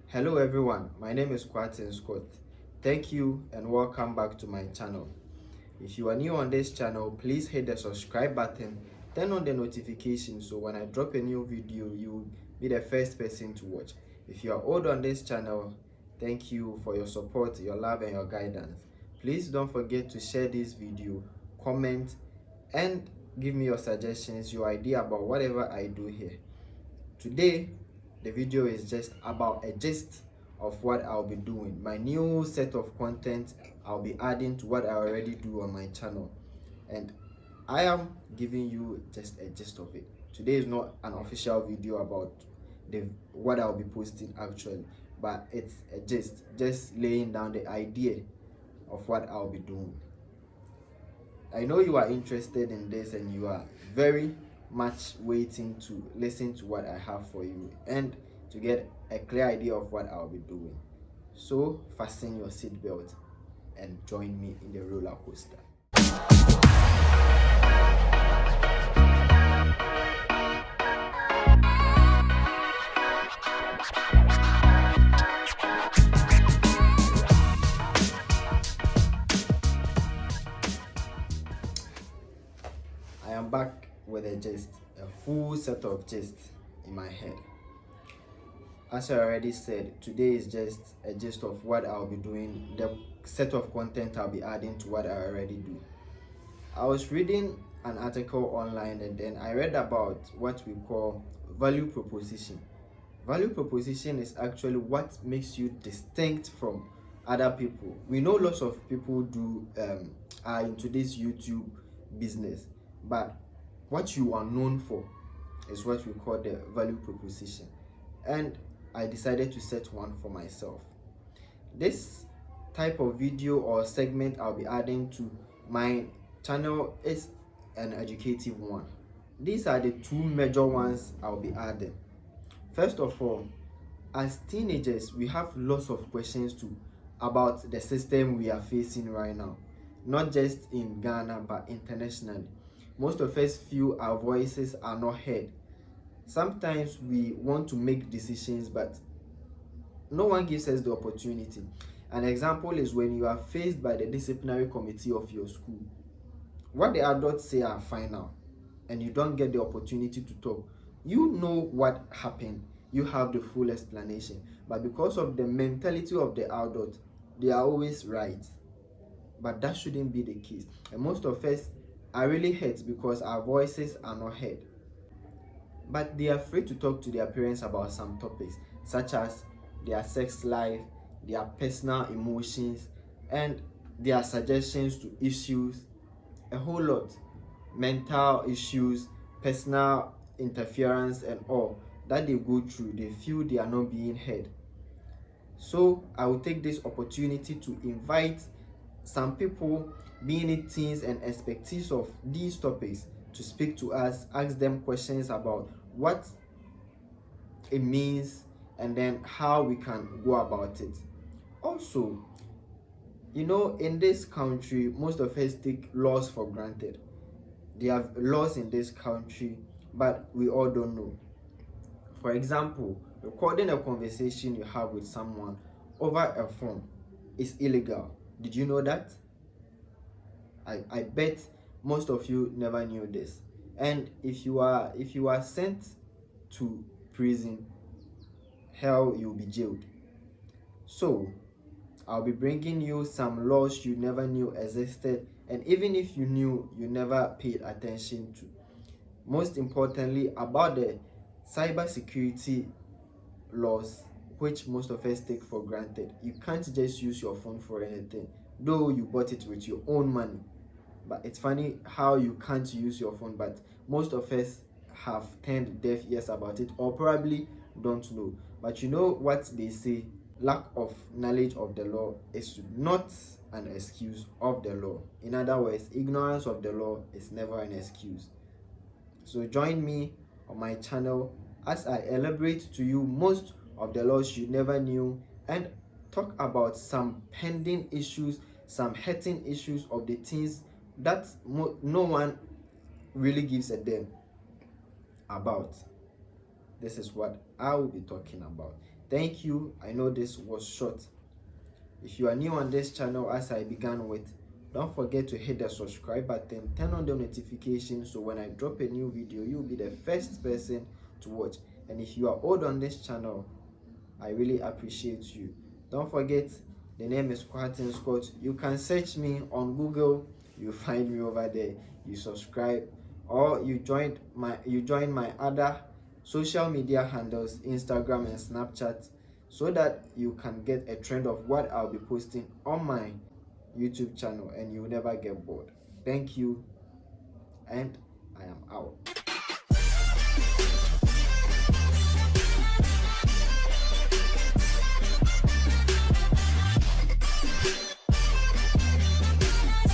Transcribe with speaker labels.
Speaker 1: Hello everyone, my name is Kwatin Scott. Thank you and welcome back to my channel. If you are new on this channel, please hit the subscribe button, turn on the notification so when I drop a new video, you will be the first person to watch. If you are old on this channel, thank you for your support, your love and your guidance. Please don't forget to share this video, comment and give me your suggestions, your idea about whatever I do here. Today, the video is just about a gist of what I'll be doing, my new set of content I'll be adding to what I already do on my channel, and I am giving you just a gist of it. Today is not an official video about what I'll be posting actually, but it's a gist, just laying down the idea of what I'll be doing. I know you are interested in this and you are very much waiting to listen to what I have for you and to get a clear idea of what I'll be doing. So fasten your seatbelt and join me in the roller coaster. I am back with a gist, a full set of gist in my head. As I already said, today is just a gist of what I'll be doing, the set of content I'll be adding to what I already do. I was reading an article online and then I read about what we call value proposition. Value proposition is actually what makes you distinct from other people. We know lots of people are into this YouTube business, but what you are known for is what we call the value proposition. And I decided to set one for myself. This type of video or segment I'll be adding to my channel is an educative one. These are the two major ones I'll be adding. First of all, as teenagers, we have lots of questions about the system we are facing right now, not just in Ghana but internationally. Most of us feel our voices are not heard. Sometimes we want to make decisions, but no one gives us the opportunity. An example is when you are faced by the disciplinary committee of your school. What the adults say are final, and you don't get the opportunity to talk. You know what happened, you have the full explanation, but because of the mentality of the adult, they are always right. But that shouldn't be the case, and most of us are really hurt because our voices are not heard. But they are afraid to talk to their parents about some topics, such as their sex life, their personal emotions, and their suggestions to issues, a whole lot. Mental issues, personal interference, and all that they go through, they feel they are not being heard. So I will take this opportunity to invite some people, being it teens and expertise of these topics, to speak to us, ask them questions about what it means and then how we can go about it. Also, in this country, most of us take laws for granted. They have laws in this country, but we all don't know. For example, recording a conversation you have with someone over a phone is illegal. Did you know that? I bet most of you never knew this. And if you are sent to prison, hell, you'll be jailed. So I'll be bringing you some laws you never knew existed, and even if you knew, you never paid attention to. Most importantly, about the cybersecurity laws, which most of us take for granted. You can't just use your phone for anything, though you bought it with your own money. But it's funny how you can't use your phone, but most of us have turned deaf ears about it, or probably don't know. But you know what they say, lack of knowledge of the law is not an excuse of the law. In other words, ignorance of the law is never an excuse. So join me on my channel as I elaborate to you most of the laws you never knew and talk about some pending issues, some hurting issues of the things that no one really gives a damn about. This is what I will be talking about. Thank you. I know this was short. If you are new on this channel, as I began with, don't forget to hit the subscribe button, turn on the notifications so when I drop a new video, you'll be the first person to watch. And if you are old on this channel, I really appreciate you. Don't forget, the name is Kwarteng Scott. You can search me on Google, you find me over there. You subscribe, or you join my other social media handles, Instagram and Snapchat, so that you can get a trend of what I'll be posting on my YouTube channel and you'll never get bored. Thank you, and I am out.